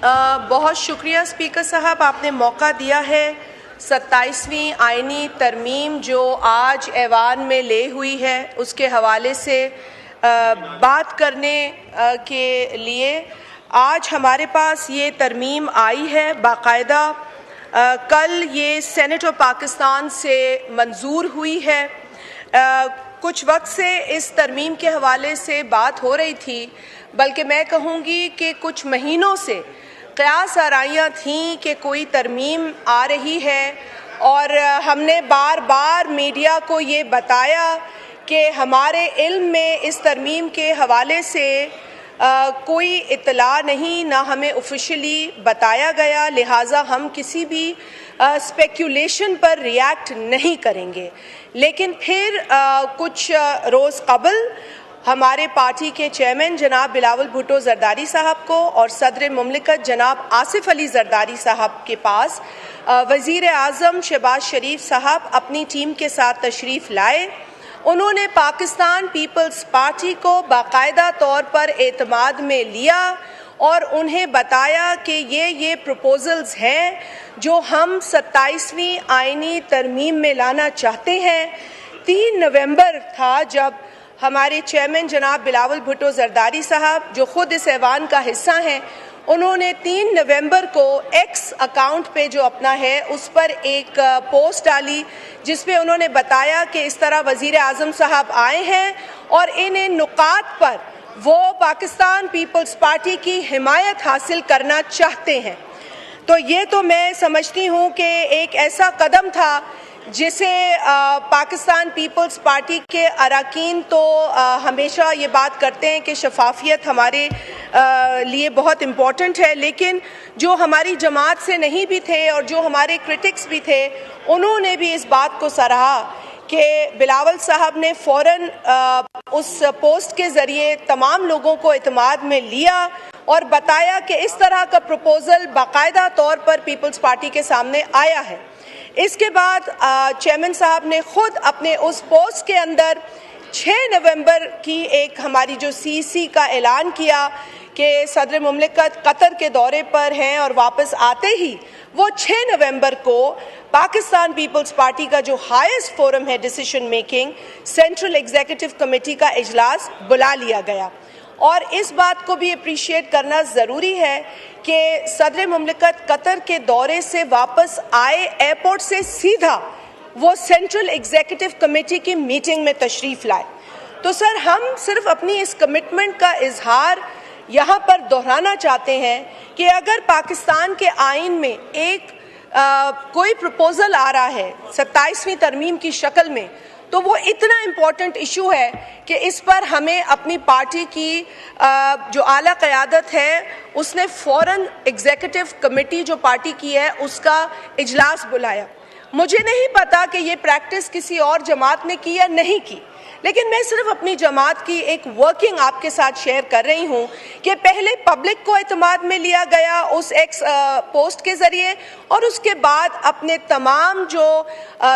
बहुत शुक्रिया स्पीकर साहब, आपने मौका दिया है। 27वीं आईनी तरमीम जो आज ऐवान में ले हुई है उसके हवाले से बात करने के लिए आज हमारे पास ये तरमीम आई है बाकायदा। कल ये सेनेट ऑफ पाकिस्तान से मंजूर हुई है। कुछ वक्त से इस तरमीम के हवाले से बात हो रही थी, बल्कि मैं कहूँगी कि कुछ महीनों से क़यास आराइयाँ थीं कि कोई तरमीम आ रही है, और हमने बार बार मीडिया को ये बताया कि हमारे इल्म में इस तरमीम के हवाले से कोई इतला नहीं, ना हमें ऑफिशियली बताया गया, लिहाजा हम किसी भी स्पेक्यूलेशन पर रिएक्ट नहीं करेंगे। लेकिन फिर कुछ रोज़ कबल हमारे पार्टी के चेयरमैन जनाब बिलावल भुट्टो जरदारी साहब को और सदर मुमलिकत जनाब आसिफ अली जरदारी साहब के पास वज़ीर आज़म शहबाज शरीफ साहब अपनी टीम के साथ तशरीफ़ लाए। उन्होंने पाकिस्तान पीपल्स पार्टी को बाकायदा तौर पर एतमाद में लिया और उन्हें बताया कि ये प्रपोजल्स हैं जो हम 27वीं आईनी तरमीम में लाना चाहते हैं। 3 नवंबर था जब हमारे चेयरमैन जनाब बिलावल भुट्टो जरदारी साहब, जो खुद इस ऐवान का हिस्सा हैं, उन्होंने 3 नवंबर को एक्स अकाउंट पे जो अपना है उस पर एक पोस्ट डाली जिसपे उन्होंने बताया कि इस तरह वज़ीर आज़म साहब आए हैं और इन नुकात पर वो पाकिस्तान पीपल्स पार्टी की हिमायत हासिल करना चाहते हैं। तो ये तो मैं समझती हूँ कि एक ऐसा कदम था जिसे पाकिस्तान पीपल्स पार्टी के अरकान तो हमेशा ये बात करते हैं कि शफाफियत हमारे लिए बहुत इम्पॉर्टेंट है, लेकिन जो हमारी जमात से नहीं भी थे और जो हमारे क्रिटिक्स भी थे, उन्होंने भी इस बात को सराहा कि बिलावल साहब ने फ़ौरन उस पोस्ट के ज़रिए तमाम लोगों को एतमाद में लिया और बताया कि इस तरह का प्रपोज़ल बाकायदा तौर पर पीपल्स पार्टी के सामने आया है। इसके बाद चेयरमैन साहब ने खुद अपने उस पोस्ट के अंदर 6 नवंबर की एक हमारी जो सीसी का ऐलान किया कि सदर मुमलिकत कतर के दौरे पर हैं और वापस आते ही वो 6 नवंबर को पाकिस्तान पीपल्स पार्टी का जो हाईएस्ट फोरम है decision making, central executive committee का इजलास बुला लिया गया। और इस बात को भी अप्रिशिएट करना ज़रूरी है कि सदर मुमलिकत कतर के दौरे से वापस आए, एयरपोर्ट से सीधा वो सेंट्रल एग्जीक्यूटिव कमेटी की मीटिंग में तशरीफ़ लाए। तो सर, हम सिर्फ अपनी इस कमिटमेंट का इजहार यहाँ पर दोहराना चाहते हैं कि अगर पाकिस्तान के आइन में एक कोई प्रपोज़ल आ रहा है 27वीं तरमीम की शक्ल में, तो वो इतना इम्पॉर्टेंट इशू है कि इस पर हमें अपनी पार्टी की जो आला क़यादत है उसने फ़ौरन एग्जीक्यूटिव कमेटी जो पार्टी की है उसका इजलास बुलाया। मुझे नहीं पता कि ये प्रैक्टिस किसी और जमात ने की या नहीं की, लेकिन मैं सिर्फ अपनी जमात की एक वर्किंग आपके साथ शेयर कर रही हूँ कि पहले पब्लिक को एतमाद में लिया गया उस एक्स पोस्ट के ज़रिए, और उसके बाद अपने तमाम जो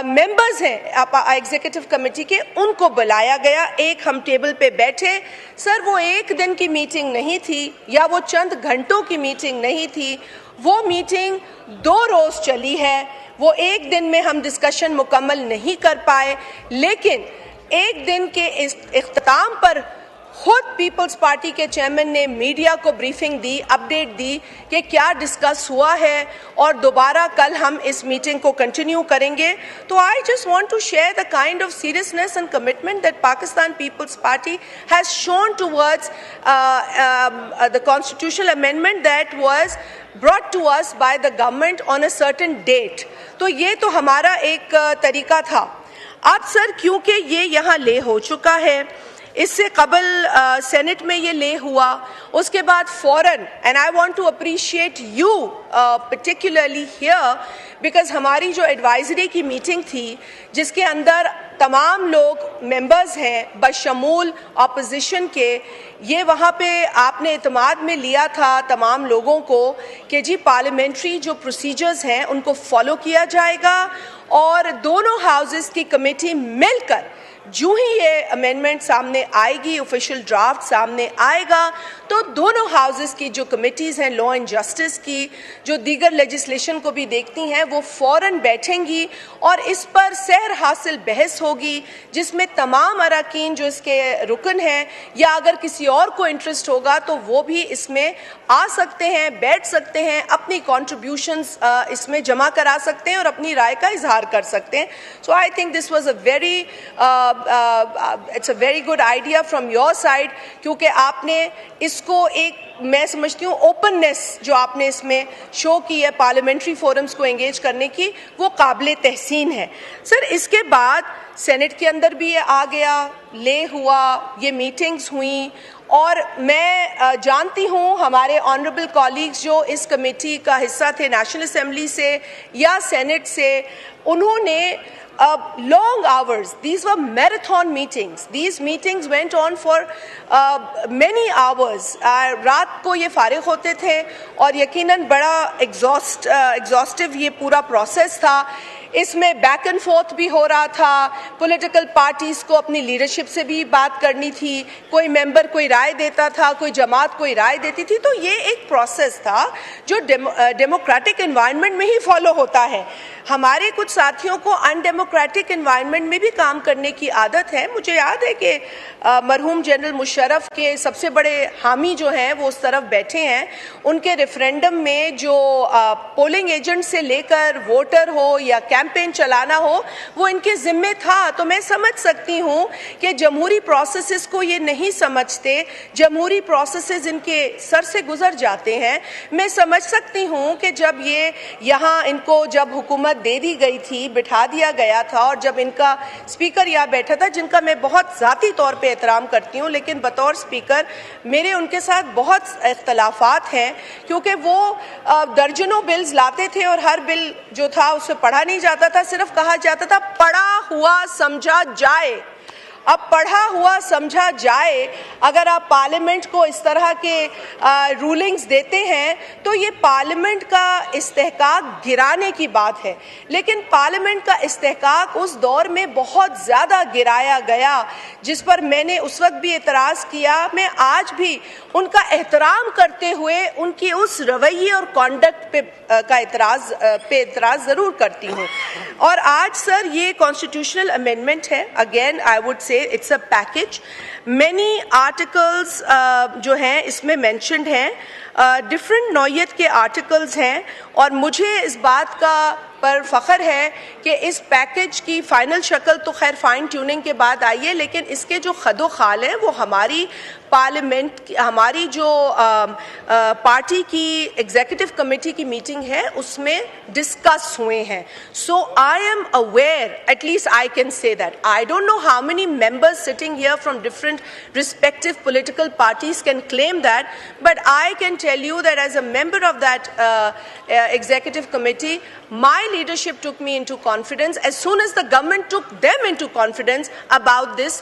मेंबर्स हैं एग्जीक्यूटिव कमेटी के उनको बुलाया गया। एक हम टेबल पे बैठे। सर, वो एक दिन की मीटिंग नहीं थी या वो चंद घंटों की मीटिंग नहीं थी, वो मीटिंग 2 रोज़ चली है। वो एक दिन में हम डिस्कशन मुकम्मल नहीं कर पाए, लेकिन एक दिन के इस इख्तिताम पर खुद पीपल्स पार्टी के चेयरमैन ने मीडिया को ब्रीफिंग दी, अपडेट दी कि क्या डिस्कस हुआ है, और दोबारा कल हम इस मीटिंग को कंटिन्यू करेंगे। तो I just want to share the kind of seriousness and commitment that Pakistan Peoples Party has shown towards the constitutional amendment that was brought to us by the government on a certain date। तो ये तो हमारा एक तरीका था। अब सर, क्योंकि ये यहाँ ले हो चुका है, इससे कबल सेनेट में ये ले हुआ, उसके बाद फ़ौरन, and I want to appreciate you particularly here because हमारी जो एडवाइजरी की मीटिंग थी जिसके अंदर तमाम लोग मेंबर्स हैं बशमूल अपोजिशन के, ये वहाँ पे आपने इत्माद में लिया था तमाम लोगों को कि जी पार्लियामेंट्री जो प्रोसीजर्स हैं उनको फॉलो किया जाएगा और दोनों हाउसेस की कमेटी मिलकर जो ही ये अमेंडमेंट सामने आएगी, ऑफिशियल ड्राफ्ट सामने आएगा, तो दोनों हाउसेस की जो कमिटीज़ हैं लॉ एंड जस्टिस की, जो दीगर लेजिस्लेशन को भी देखती हैं, वो फ़ौरन बैठेंगी और इस पर सहर हासिल बहस होगी, जिसमें तमाम अरकान जो इसके रुकन हैं या अगर किसी और को इंटरेस्ट होगा तो वो भी इसमें आ सकते हैं, बैठ सकते हैं, अपनी कॉन्ट्रीब्यूशंस इसमें जमा करा सकते हैं और अपनी राय का इजहार कर सकते हैं. So I think this was it's a very good idea from your side, क्योंकि आपने इसको एक, मैं समझती हूँ, ओपननेस जो आपने इसमें शो की है पार्लियामेंट्री फोरम्स को एंगेज करने की, वो काबिल तहसीन है. सर, इसके बाद सेनेट के अंदर भी ये आ गया, ले हुआ, ये मीटिंग्स हुई और मैं जानती हूँ हमारे ऑनरेबल कॉलीग्स जो इस कमेटी का हिस्सा थे नेशनल असेंबली से या सेनेट से, उन्होंने long hours, these were marathon meetings, these meetings went on for many hours. रात को ये फारिग होते थे और यकीनन बड़ा एग्जॉस्टिव ये पूरा प्रोसेस था. इसमें बैक एंड फोर्थ भी हो रहा था, पॉलिटिकल पार्टीज़ को अपनी लीडरशिप से भी बात करनी थी, कोई मेंबर कोई राय देता था, कोई जमात कोई राय देती थी. तो ये एक प्रोसेस था जो डेमोक्रेटिक एनवायरनमेंट में ही फॉलो होता है. हमारे कुछ साथियों को अनडेमोक्रेटिक एनवायरनमेंट में भी काम करने की आदत है. मुझे याद है कि मरहूम जनरल मुशर्रफ के सबसे बड़े हामी जो हैं वो उस तरफ बैठे हैं. उनके रेफरेंडम में जो पोलिंग एजेंट से लेकर वोटर हो या कैंपेन चलाना हो, वो इनके जिम्मे था. तो मैं समझ सकती हूँ कि जमहूरी प्रोसेसेस को ये नहीं समझते, जमहूरी प्रोसेसेस इनके सर से गुजर जाते हैं. मैं समझ सकती हूँ कि जब ये यहाँ इनको जब हुकूमत दे दी गई थी, बिठा दिया गया था और जब इनका स्पीकर यहाँ बैठा था, जिनका मैं बहुत ज़ाती तौर पे एहतराम करती हूँ, लेकिन बतौर स्पीकर मेरे उनके साथ बहुत इख्तलाफात हैं, क्योंकि वो दर्जनों बिल्स लाते थे और हर बिल जो था उसे पढ़ा नहीं जाता था, सिर्फ कहा जाता था पढ़ा हुआ समझा जाए. अब पढ़ा हुआ समझा जाए, अगर आप पार्लियामेंट को इस तरह के रूलिंग्स देते हैं तो ये पार्लियामेंट का इस्तेहकाक गिराने की बात है. लेकिन पार्लियामेंट का इस्तेहकाक उस दौर में बहुत ज़्यादा गिराया गया, जिस पर मैंने उस वक्त भी एतराज़ किया. मैं आज भी उनका एहतराम करते हुए उनकी उस रवैये और कॉन्डक्ट पे एतराज़ ज़रूर करती हूँ. और आज सर ये कॉन्स्टिट्यूशनल अमेंडमेंट है. Again I would say it's a package. Many articles जो हैं इसमें mentioned हैं, different नौयत के articles हैं और मुझे इस बात का पर फ़ख्र है कि इस पैकेज की फ़ाइनल शक्ल तो खैर फाइन ट्यूनिंग के बाद आई है, लेकिन इसके जो खदो खाल हैं वो हमारी पार्लियामेंट, हमारी जो पार्टी की एग्जीक्यूटिव कमेटी की मीटिंग है उसमें डिस्कस हुए हैं. So I am aware, at least I can say that. I don't know how many members sitting here from different respective political parties can claim that, but I can tell you that as a member of that executive committee, my leadership took me into confidence as soon as the government took them into confidence about this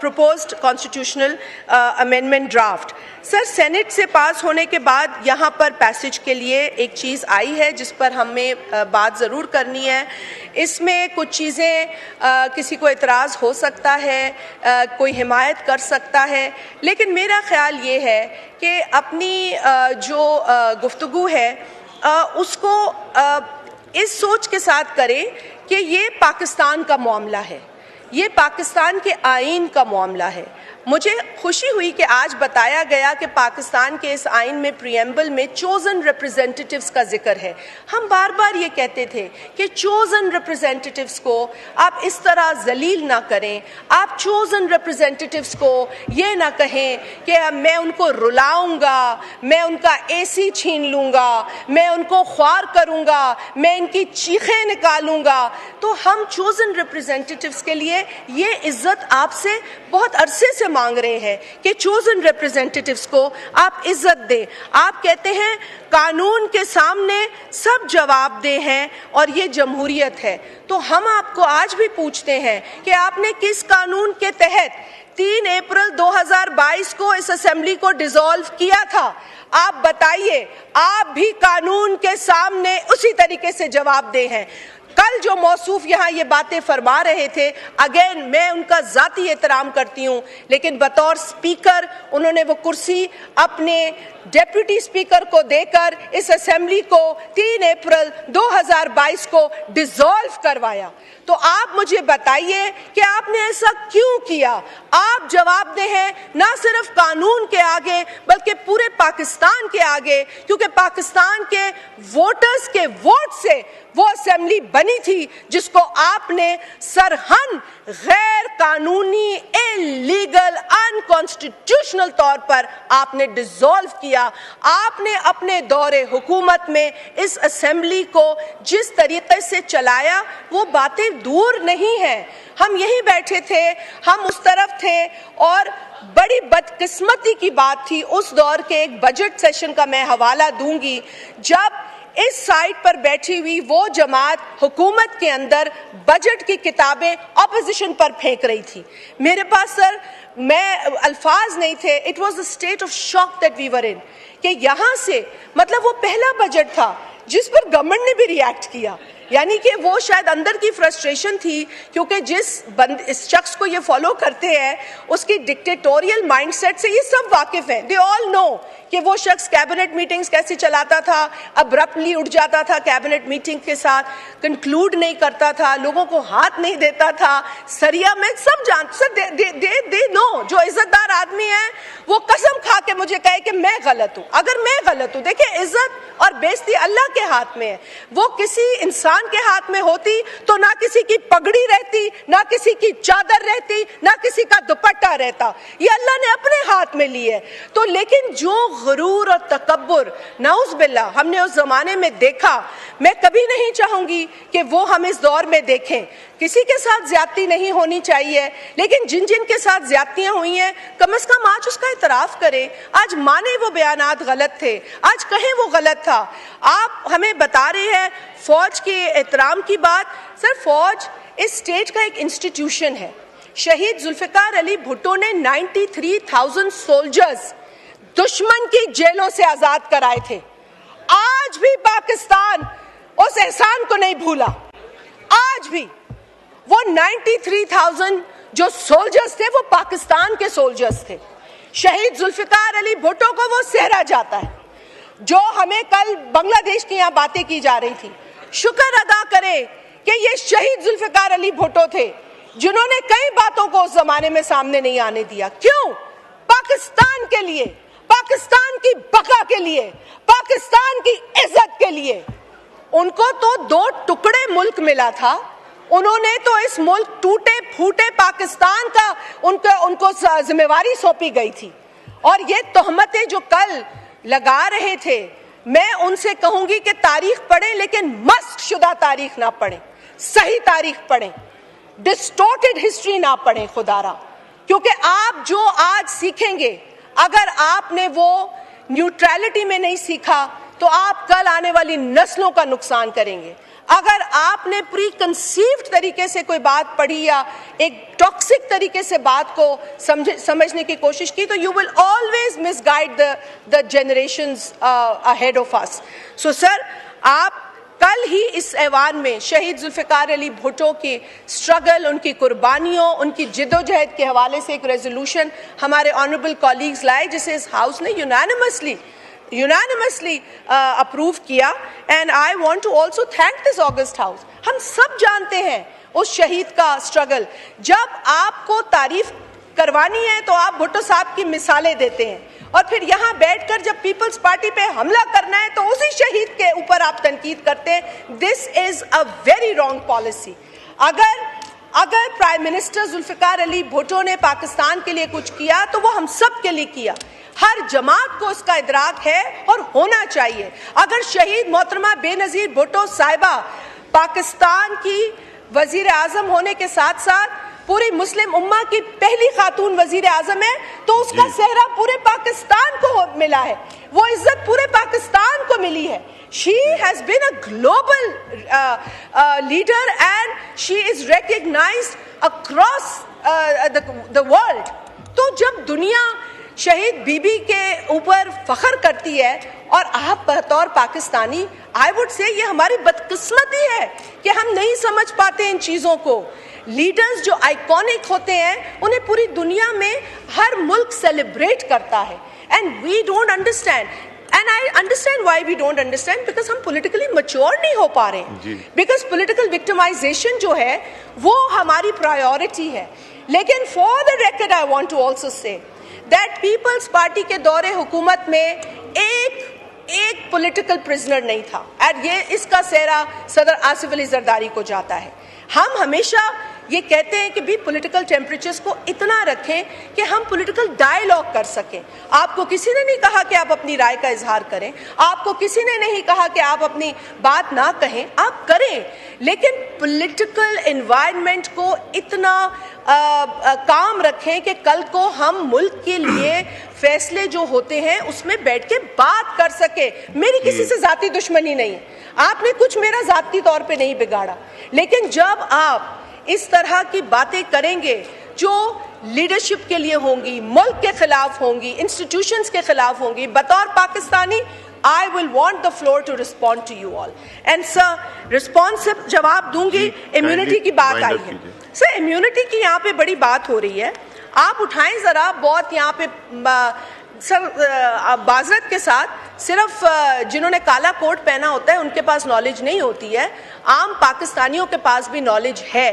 proposed constitutional amendment draft. Sir, senate से पास होने के बाद यहाँ पर passage के लिए एक चीज़ आई है जिस पर हमें बात ज़रूर करनी है. इसमें कुछ चीज़ें किसी को एतराज़ हो सकता है, कोई हिमायत कर सकता है, लेकिन मेरा ख़्याल ये है कि अपनी जो गुफ्तगू है उसको इस सोच के साथ करें कि ये पाकिस्तान का मामला है, ये पाकिस्तान के आईन का मामला है. मुझे खुशी हुई कि आज बताया गया कि पाकिस्तान के इस आइन में प्रीएम्बल में चोजन रिप्रेजेंटेटिव्स का जिक्र है. हम बार बार ये कहते थे कि चोजन रिप्रेजेंटेटिव्स को आप इस तरह जलील ना करें, आप चोजन रिप्रेजेंटेटिव्स को ये ना कहें कि मैं उनको रुलाऊंगा, मैं उनका एसी छीन लूँगा, मैं उनको ख्वार करूँगा, मैं इनकी चीखें निकालूँगा. तो हम चोजन रिप्रेजेंटेटिव्स के लिए ये इज्जत आपसे बहुत अरसे से मांग रहे हैं कि चोजन रिप्रेजेंटेटिव्स को आप इज्जत दें. आप कहते हैं कानून के सामने सब जवाबदेह हैं और ये जमहूरियत है. तो हम आपको आज भी पूछते हैं कि आपने किस कानून के तहत 3 अप्रैल 2022 को इस असेंबली को डिसॉल्व किया था? आप बताइए. आप भी कानून के सामने उसी तरीके से जवाबदेह हैं. कल जो मौसूफ यहाँ ये बातें फरमा रहे थे, अगेन मैं उनका जाती एहतराम करती हूँ, लेकिन बतौर स्पीकर उन्होंने वो कुर्सी अपने डेप्यूटी स्पीकर को देकर इस असेंबली को 3 अप्रैल 2022 को डिसॉल्व करवाया। तो आप मुझे बताइए कि आपने ऐसा क्यों किया? आप जवाबदेह हैं ना सिर्फ कानून के आगे बल्कि पूरे पाकिस्तान के आगे, क्योंकि पाकिस्तान के वोटर्स के वोट से वो असेंबली बनी थी जिसको आपने सरहन गैर कानूनी, इलीगल, अनकॉन्स्टिट्यूशनल तौर पर आपने डिसॉल्व किया। आपने अपने दौरे हुकूमत में इस असेंबली को जिस तरीके से चलाया वो बातें दूर नहीं है। हम यहीं बैठे थे, हम उस तरफ थे, और बड़ी बदकिस्मती की बात थी उस दौर के एक बजट सेशन का मैं हवाला दूंगी, जब इस साइड पर बैठी हुई वो जमात हुकूमत के अंदर बजट की किताबें ऑपोजिशन पर फेंक रही थी। मेरे पास सर मैं अल्फाज नहीं थे। It was the state of shock that we were in, कि यहाँ से मतलब वो पहला बजट था जिस पर गवर्नमेंट ने भी रिएक्ट किया, यानी कि वो शायद अंदर की फ्रस्ट्रेशन थी, क्योंकि इस शख्स को ये फॉलो करते हैं उसकी डिक्टेटोरियल माइंडसेट से ये सब वाकिफ हैं। दे ऑल नो कि वो शख्स कैबिनेट मीटिंग्स कैसे चलाता था, अब्रप्टली उठ जाता था कैबिनेट मीटिंग के साथ, कंक्लूड नहीं करता था, लोगों को हाथ नहीं देता था, सरिया में सब दे नो। जो इज्जतदार आदमी है वो कसम खा के मुझे कहे कि मैं गलत हूँ। अगर मैं गलत हूँ, देखिए इज्जत और बेइज्जती अल्लाह के हाथ में है, वो किसी इंसान के हाथ में होती तो ना किसी की पगड़ी रहती, ना किसी की चादर रहती, ना किसी का दुपट्टा रहता। ये अल्लाह ने अपने हाथ में ली है। तो लेकिन जो गुरूर और तकब्बुर नाउज़ बिल्लाह हमने उस जमाने में देखा, मैं कभी नहीं चाहूंगी कि वो हम इस दौर में देखें। किसी के साथ ज्यादती नहीं होनी चाहिए, लेकिन जिन जिन के साथ ज्यादतियां हुई हैं कम से कम आज उसका इतराफ करें। आज माने वो बयानात गलत थे, आज कहें वो गलत था। आप हमें बता रहे हैं फौज के एहतराम की बात। सर फौज इस स्टेट का एक इंस्टीट्यूशन है। शहीद जुल्फिकार अली भुट्टो ने 93,000 सोल्जर्स दुश्मन की जेलों से आजाद कराए थे। आज भी पाकिस्तान उस एहसान को नहीं भूला। आज भी वो 93,000 जो सोल्जर्स थे वो पाकिस्तान के सोल्जर्स थे। शहीद जुल्फिकार अली भुट्टो को वो सहरा जाता है। जो हमें कल बांग्लादेश की यहाँ बातें की जा रही थी, शुक्र अदा करें कि ये शहीद जुल्फिकार अली भुट्टो थे जिन्होंने कई बातों को उस जमाने में सामने नहीं आने दिया। क्यों? पाकिस्तान के लिए, पाकिस्तान की बका के लिए, पाकिस्तान की इज्जत के लिए। उनको तो 2 टुकड़े मुल्क मिला था, उन्होंने तो इस मुल्क टूटे फूटे पाकिस्तान का उनको जिम्मेवारी सौंपी गई थी। और ये तोहमतें जो कल लगा रहे थे, मैं उनसे कहूंगी कि तारीख पढ़ें, लेकिन मस्क शुदा तारीख ना पढ़ें, सही तारीख पढ़ें, डिस्टोर्टेड हिस्ट्री ना पढ़ें खुदारा। क्योंकि आप जो आज सीखेंगे, अगर आपने वो न्यूट्रलिटी में नहीं सीखा तो आप कल आने वाली नस्लों का नुकसान करेंगे। अगर आपने प्री कंसीव्ड तरीके से कोई बात पढ़ी या एक टॉक्सिक तरीके से बात को समझने की कोशिश की, तो you will always misguide the generations ahead of us. So sir, आप कल ही इस ऐवान में शहीद जुल्फिकार अली भुट्टो की स्ट्रगल, उनकी कुर्बानियों, उनकी जिद्दोजहद के हवाले से एक रेजोल्यूशन हमारे ऑनरेबल कॉलीग्स लाए, जिसे इस हाउस ने unanimously अप्रूव किया। And I want to also thank this august house. हम सब जानते हैं उस शहीद का स्ट्रगल। जब आपको तारीफ करवानी है तो आप भुट्टो साहब की मिसालें देते हैं, और फिर यहाँ बैठकर जब पीपल्स पार्टी पे हमला करना है तो उसी शहीद के ऊपर आप तनकीद करते हैं। This is a very wrong policy. अगर प्राइम मिनिस्टर जुल्फिकार अली भुट्टो ने पाकिस्तान के लिए कुछ किया तो वो हम सब के लिए किया। हर जमात को उसका इदराक है और होना चाहिए। अगर शहीद मोहतरमा बेनजीर भुट्टो साहिबा पाकिस्तान की वजीर आजम होने के साथ साथ पूरी मुस्लिम उम्मा की पहली खातून वजीर आजम है, तो उसका सेहरा पूरे पाकिस्तान को मिला है, वो इज्जत पूरे पाकिस्तान को मिली है। She has been a global leader and she is recognized across the world. तो जब दुनिया शहीद बीबी के ऊपर फख्र करती है, और आप बतौर पाकिस्तानी आई वुड से ये हमारी बदकिस्मती है कि हम नहीं समझ पाते इन चीज़ों को। लीडर्स जो आइकॉनिक होते हैं उन्हें पूरी दुनिया में हर मुल्क सेलिब्रेट करता है, and we don't understand. And I understand why we don't understand, because हम पॉलिटिकली मैच्योर नहीं हो पा रहे हैं, बिकॉज पॉलिटिकल विक्टिमाइजेशन जो है वो हमारी प्रायोरिटी है। लेकिन for the record I want to also say that Peoples Party के दौरे हुकूमत में एक पॉलिटिकल प्रिजनर नहीं था, और ये इसका सेहरा सदर आसिफ अली जरदारी को जाता है। हम हमेशा ये कहते हैं कि भी पॉलिटिकल टेम्परेचर्स को इतना रखें कि हम पॉलिटिकल डायलॉग कर सकें। आपको किसी ने नहीं कहा कि आप अपनी राय का इजहार करें, आपको किसी ने नहीं कहा कि आप अपनी बात ना कहें, आप करें, लेकिन पॉलिटिकल एनवायरनमेंट को इतना काम रखें कि कल को हम मुल्क के लिए फैसले जो होते हैं उसमें बैठ के बात कर सके। मेरी किसी से जाती दुश्मनी नहीं है, आपने कुछ मेरा जाती तौर पे नहीं बिगाड़ा, लेकिन जब आप इस तरह की बातें करेंगे जो लीडरशिप के लिए होंगी, मुल्क के खिलाफ होंगी, इंस्टीट्यूशंस के खिलाफ होंगी, बतौर Pakistani I will want the floor to respond to you all. And sir, responsive जवाब दूंगी। इम्यूनिटी की बात आई है सर, इम्यूनिटी की यहाँ पे बड़ी बात हो रही है, आप उठाएं जरा। बहुत यहाँ पे सर बाजरत के साथ सिर्फ जिन्होंने काला कोट पहना होता है उनके पास नॉलेज नहीं होती है, आम पाकिस्तानियों के पास भी नॉलेज है।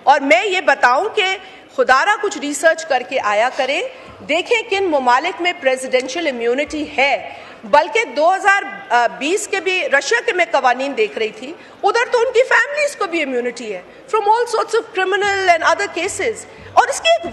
और मैं ये बताऊं कि खुदारा कुछ रिसर्च करके आया करें, देखें किन ममालिक में प्रेसिडेंशियल इम्यूनिटी है। बल्कि 2020 के भी रशिया के मैं कवानीन देख रही थी, उधर तो उनकी फैमिलीज को भी इम्यूनिटी है from all sorts of criminal and other cases. और इसकी एक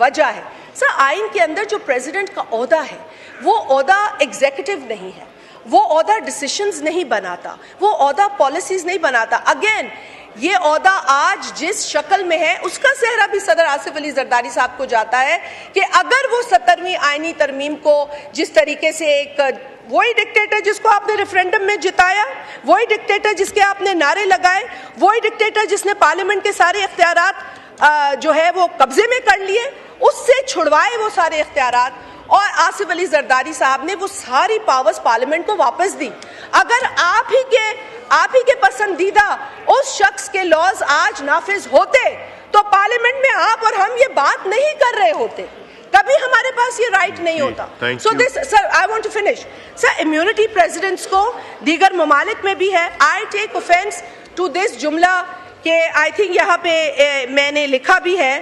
वजह है, सर आइन के अंदर जो प्रेसिडेंट का ओहदा है वो ओहदा एग्जीक्यूटिव नहीं है, वो ओहदा डिसीजंस नहीं बनाता, वो ओहदा पॉलिसीज नहीं बनाता। अगेन ये ओहदा आज जिस शक्ल में है उसका सेहरा भी सदर आसिफ अली जरदारी साहब को जाता है कि अगर वो 17वीं आईनी तरमीम को जिस तरीके से एक वही डिक्टेटर जिसको आपने रेफरेंडम में जिताया, वही डिक्टेटर जिसके आपने नारे लगाए, वही डिक्टेटर जिसने पार्लियामेंट के सारे इख्तियारात जो है वो कब्जे में कर लिए, उससे छुड़वाए वो सारे इख्तियारात, और आसिफ अली जरदारी साहब ने वो सारी पावर्स पार्लियामेंट को वापस दी। अगर आप ही के पसंदीदा उस शख्स के लॉज आज नाफिज होते तो पार्लियामेंट में आप और हम ये बात नहीं कर रहे होते, कभी हमारे पास ये राइट नहीं होता। So this sir I want to finish sir, immunity presidents को दीगर ममालिक में भी है। I take offence to this जुमला कि आई थिंक यहाँ पे मैंने लिखा भी है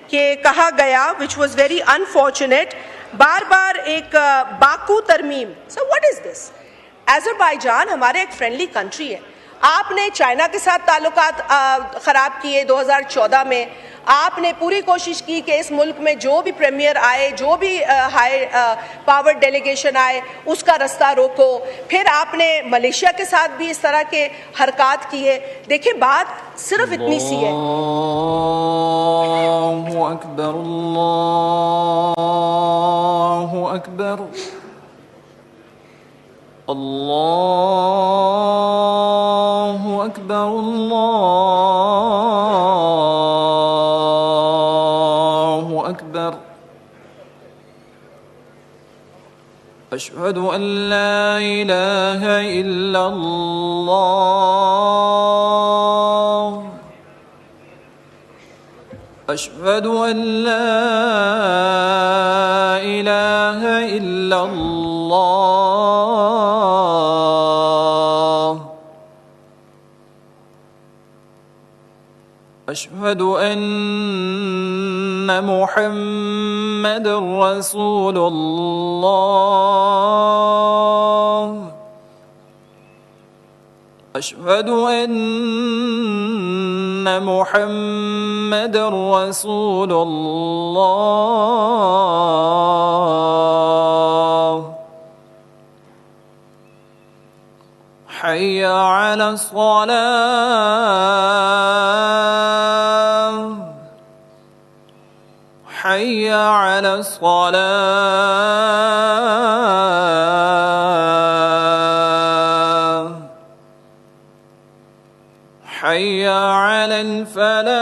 कि कहा गया विच वॉज वेरी अनफॉर्चुनेट, बार बार एक बाकू तरमीम। Sir what is this? Azerbaijan हमारे एक फ्रेंडली कंट्री है, आपने चाइना के साथ ताल्लुकात खराब किए 2014 में, आपने पूरी कोशिश की कि इस मुल्क में जो भी प्रीमियर आए, जो भी हाई पावर डेलीगेशन आए उसका रास्ता रोको, फिर आपने मलेशिया के साथ भी इस तरह के हरकत किए। देखिए बात सिर्फ इतनी सी है। अल्लाहु अकबर, अल्लाहु अकबर, अल्लाहु अकबर, अल्लाहु अकबर। अशहदु अन ला इलाहा इल्लल्लाह, अशहदु अन ला इलाहा इल्लल्लाह, अशहदु अन्ना मुहम्मदुर रसूलुल्लाह, अशहदु अन्ना मुहम्मदुर रसूलुल्लाह। हय्या अला स्सलाह, हय्या अला स्सलाह, हय्या अलल फलाह।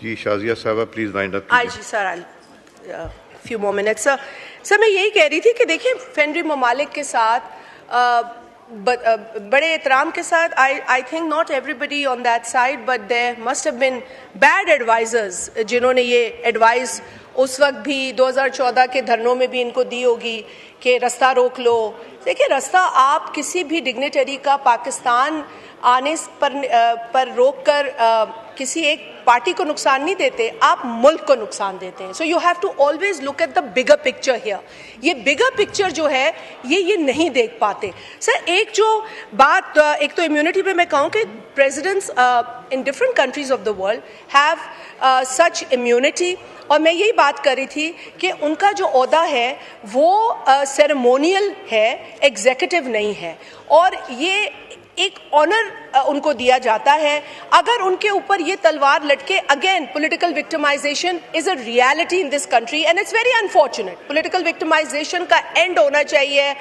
जी शाजिया साहबा प्लीज वाइंड अप. जी sir, few more minutes. Sir मैं यही कह रही थी कि देखिए फेंड्री ममालिक के साथ बड़े एहतराम के साथ I think not everybody on that side but there must have been bad advisors जिन्होंने ये एडवाइस उस वक्त भी 2014 के धरनों में भी इनको दी होगी कि रास्ता रोक लो. देखिए रास्ता आप किसी भी डिग्निटरी का पाकिस्तान आने पर रोक कर किसी एक पार्टी को नुकसान नहीं देते, आप मुल्क को नुकसान देते हैं. So you have to always look at the bigger picture here. ये बिगर पिक्चर जो है ये नहीं देख पाते. सर एक जो बात, एक तो इम्यूनिटी पे मैं कहूँ कि presidents in different countries of the world have such immunity, और मैं यही बात कर रही थी कि उनका जो ओहदा है वो सेरेमोनियल है, एग्जीक्यूटिव नहीं है, और ये एक ऑनर उनको दिया जाता है. अगर उनके ऊपर ये तलवार लटके, again political victimisation is a reality in this country and it's very unfortunate. Political victimisation का एंड होना चाहिए.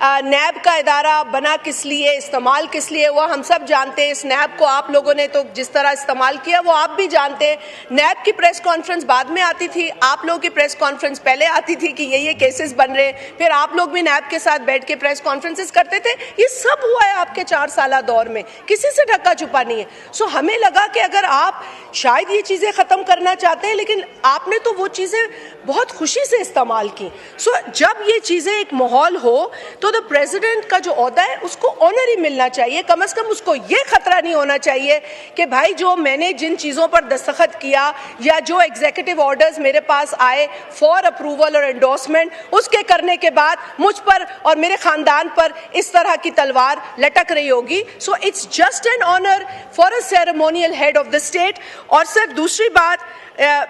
नैब का इदारा बना किस लिए, इस्तेमाल किस लिए हुआ, हम सब जानते हैं. इस नैब को आप लोगों ने तो जिस तरह इस्तेमाल किया वो आप भी जानते हैं. नैब की प्रेस कॉन्फ्रेंस बाद में आती थी, आप लोगों की प्रेस कॉन्फ्रेंस पहले आती थी कि ये केसेस बन रहे, फिर आप लोग भी नैब के साथ बैठ के प्रेस कॉन्फ्रेंसेस करते थे. ये सब हुआ है आपके 4 साल दौर में, किसी से ढका छुपा नहीं है. सो हमें लगा कि अगर आप शायद ये चीजें खत्म करना चाहते हैं, लेकिन आपने तो वो चीजें बहुत खुशी से इस्तेमाल की. सो जब ये चीजें एक माहौल हो तो द प्रेसिडेंट का जो ओहदा है उसको ऑनर ही मिलना चाहिए. कम से कम उसको ये खतरा नहीं होना चाहिए कि भाई जो मैंने जिन चीजों पर दस्तखत किया या जो एग्जीक्यूटिव ऑर्डर्स मेरे पास आए फॉर अप्रूवल और एंडोर्समेंट, उसके करने के बाद मुझ पर और मेरे खानदान पर इस तरह की तलवार लटक रही होगी. So it's just an honour for a ceremonial head of the state. और सर दूसरी बात,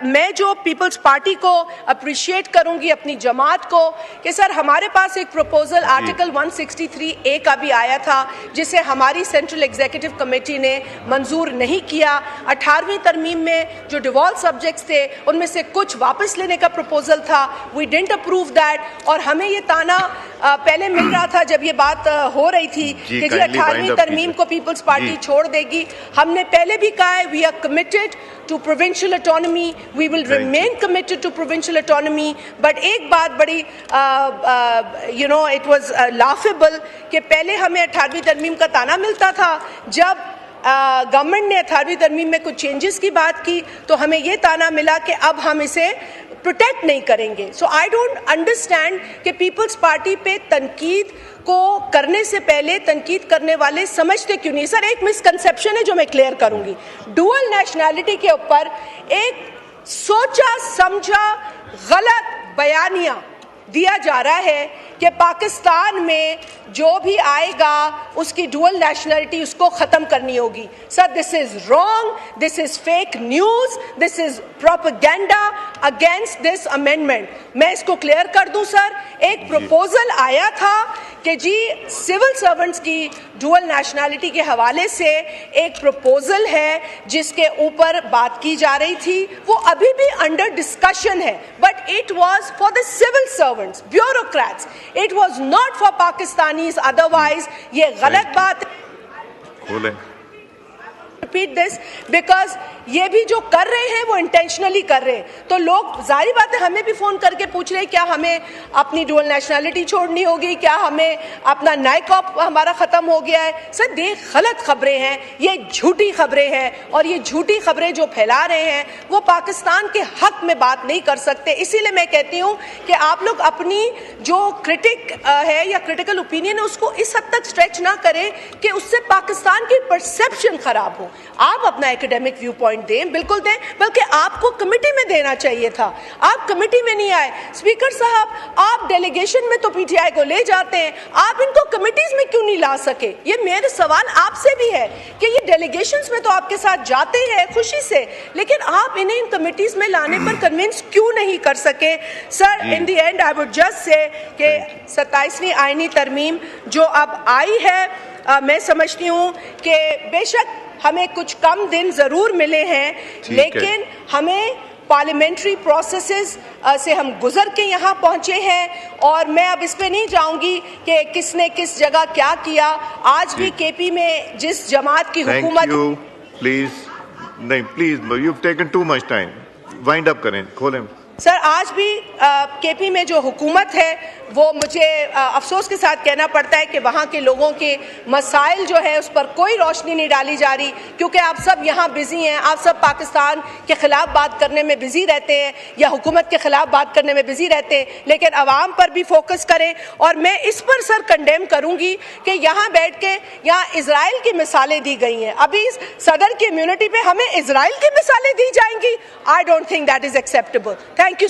मैं जो पीपल्स पार्टी को अप्रिशिएट करूंगी, अपनी जमात को, कि सर हमारे पास एक प्रपोजल आर्टिकल 163A का भी आया था जिसे हमारी सेंट्रल एग्जीक्यूटिव कमेटी ने मंजूर नहीं किया. 18वीं तरमीम में जो डिवॉल्व सब्जेक्ट्स थे उनमें से कुछ वापस लेने का प्रपोजल था. We didn't approve that. और हमें ये ताना पहले मिल रहा था जब ये बात हो रही थी कि जी 18वीं तरमीम को पीपल्स पार्टी छोड़ देगी. हमने पहले भी कहा है we are committed to provincial autonomy, we will remain committed to provincial autonomy. But एक बात बड़ी it was laughable कि पहले हमें 18वीं तरमीम का ताना मिलता था, जब गवर्नमेंट ने 18वीं तरमीम में कुछ चेंजेस की बात की तो हमें ये ताना मिला कि अब हम इसे प्रोटेक्ट नहीं करेंगे. सो आई डोंट अंडरस्टैंड कि पीपल्स पार्टी पे तनकीद को करने से पहले तनकीद करने वाले समझते क्यों नहीं. सर एक मिसकंसेप्शन है जो मैं क्लियर करूंगी. डुअल नेशनैलिटी के ऊपर एक सोचा समझा गलत बयानिया दिया जा रहा है कि पाकिस्तान में जो भी आएगा उसकी डुअल नेशनलिटी उसको खत्म करनी होगी. Sir this is wrong, this is fake news, this is propaganda against this amendment. मैं इसको क्लियर कर दूं सर, एक प्रपोजल आया था कि जी सिविल सर्वेंट्स की डुअल नेशनलिटी के हवाले से एक प्रपोजल है जिसके ऊपर बात की जा रही थी, वो अभी भी अंडर डिस्कशन है, but it was for the civil servants, bureaucrats. It was not for Pakistanis. Otherwise, ये गलत बात है. Repeat this because ये भी जो कर रहे हैं वो इंटेंशनली कर रहे हैं. तो लोग जाहिर बात है हमें भी फोन करके पूछ रहे हैं क्या हमें अपनी डुअल नेशनलिटी छोड़नी होगी, क्या हमें अपना नाइकॉप हमारा खत्म हो गया है. सर ये गलत खबरें हैं, ये झूठी खबरें हैं, और ये झूठी खबरें जो फैला रहे हैं वो पाकिस्तान के हक में बात नहीं कर सकते. इसीलिए मैं कहती हूँ कि आप लोग अपनी जो क्रिटिक है या क्रिटिकल ओपिनियन है उसको इस हद तक स्ट्रेच ना करें कि उससे पाकिस्तान की परसेप्शन खराब हो. आप अपना एकेडमिक व्यू पॉइंट पॉइंट दें, बिल्कुल दें, बल्कि आपको कमेटी में देना चाहिए था। आप कमेटी में नहीं आए। स्पीकर साहब, आप डेलीगेशन में तो पीटीआई को ले जाते हैं, आप इनको कमेटीज में क्यों नहीं ला सके? ये मेरा सवाल आपसे भी है कि ये डेलीगेशंस में तो आपके साथ जाते हैं खुशी से, लेकिन आप इन्हें इन कमेटीज में लाने पर कन्विंस क्यों नहीं कर सके? Sir, in the and I would just say कि 27वीं आईनी तरमीम जो अब आई है, मैं समझती हूँ कि बेशक हमें कुछ कम दिन जरूर मिले हैं, लेकिन हमें पार्लियामेंट्री प्रोसेसेस से हम गुजर के यहाँ पहुँचे हैं, और मैं अब इस पे नहीं जाऊंगी कि किसने किस जगह क्या किया। आज भी केपी में जिस जमात की हुकूमत, प्लीज नहीं, please you taken too much time, wind up करें, खोलें। सर, आज भी केपी में जो हुकूमत है वो मुझे अफसोस के साथ कहना पड़ता है कि वहाँ के लोगों के मसाइल जो है उस पर कोई रोशनी नहीं डाली जा रही, क्योंकि आप सब यहाँ बिजी हैं, आप सब पाकिस्तान के खिलाफ बात करने में बिजी रहते हैं या हुकूमत के खिलाफ बात करने में बिजी रहते हैं, लेकिन अवाम पर भी फोकस करें। और मैं इस पर सर कंडेम करूँगी कि यहाँ बैठ के यहाँ इसराइल की मिसालें दी गई हैं, अभी सदर की इम्यूनिटी पे हमें इसराइल की मिसालें दी जाएंगी। I don't think that is acceptable. Thank you.